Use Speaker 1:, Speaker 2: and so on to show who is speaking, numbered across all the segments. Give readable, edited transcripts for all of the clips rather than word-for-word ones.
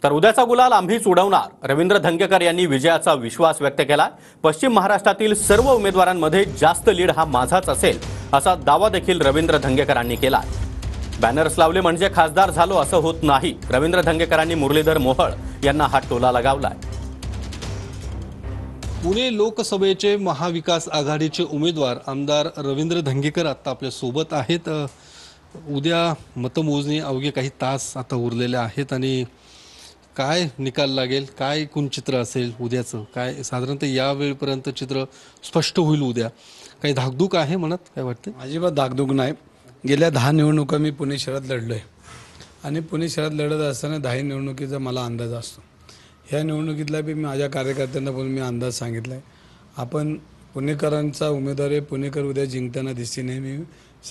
Speaker 1: तर उद्याचा गुलाल आम्हीच उडवणार, रवींद्र धंगेकर यांनी विजयाचा विश्वास व्यक्त केला। पश्चिम महाराष्ट्रातील सर्व उमेदवारांमध्ये जास्त लीड हा माझाच असेल असा दावा देखील रवींद्र धंगेकरांनी केला। बॅनर्स लावले म्हणजे खासदार झालो असं होत नाही। रवींद्र धंगेकरांनी मुरलीधर मोहोळ यांना हा टोला लगावलाय।
Speaker 2: पुणे लोकसभेचे महाविकास आघाडीचे उमेदवार आमदार रवींद्र धंगेकर आता आपल्या सोबत आहेत। उद्या मतमोजणी अवघे काही तास आता उरलेले आहेत आणि काय निकाल लागेल, काय एकूण चित्र असेल उद्याचं, काय साधारणतः या वेळेपर्यंत चित्र स्पष्ट होईल। उद्या काही धाकधूक आहे मनात, काय वाटतं?
Speaker 3: अजिबात धाकधूक नाही। गेल्या 10 निवडणुका मी पुणे शहरात लढलोय आणि पुणे शहरात लढत असताना 10 निवडणुकीचा मला अंदाज असतो। ह्या निवडणुकीतला बी माझ्या कार्यकर्त्यांना पण मी अंदाज सांगितला आहे। आपण पुणेकरांचा उमेदवार आहे, पुणेकर उद्या जिंकताना दिसतील नाही। मी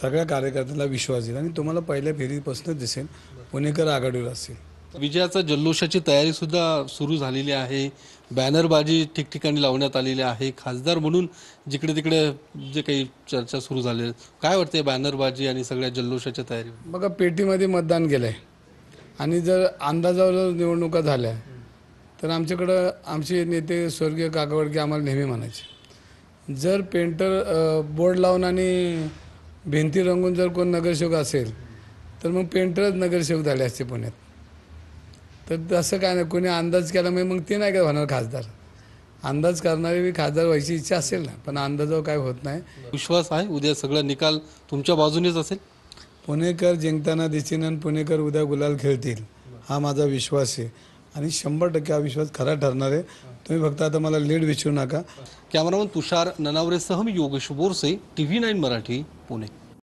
Speaker 3: सगळ्या कार्यकर्त्यांना विश्वास देईल आणि तुम्हाला पहिल्या फेरीपासूनच दिसेल पुणेकर आघाडीवर असतील।
Speaker 2: विजयाचा जल्लोषाची तयारी सुद्धा सुरू झालेली आहे। बॅनरबाजी ठिकठिकाणी लावण्यात आलेली आहे। खासदार म्हणून जिकडे तिकडे जे काही चर्चा सुरू झाली, काय वाटते बॅनरबाजी आणि सगळ्या जल्लोषाच्या तयारी?
Speaker 3: बघा, पेटीमध्ये मतदान केलंय आणि जर अंदाजावर निवडणुका झाल्या तर आमच्याकडं आमचे नेते स्वर्गीय काकावडके आम्हाला नेहमी म्हणायचे, जर पेंटर बोर्ड लावून आणि भिंती रंगून जर कोण नगरसेवक असेल तर मग पेंटरच नगरसेवक झाले असते पुण्यात। तर तसं काय नाही, कोणी अंदाज केला मग ते नाही काय होणार खासदार। अंदाज करणारे खासदार व्हायची इच्छा असेल ना, पण अंदाजावर काय होत नाही।
Speaker 2: विश्वास आहे उद्या सगळा निकाल तुमच्या बाजूनेच असेल?
Speaker 3: पुणेकर जिंकताना दिसतील आणि पुणेकर उद्या गुलाल खेळतील हा माझा विश्वास आहे आणि 100% हा विश्वास खरा ठरणार आहे। तुम्ही फक्त आता मला लीड विचारू नका।
Speaker 2: कॅमेरामन तुषार ननावरेसह मी योगेश बोरसे, TV9 मराठी, पुणे।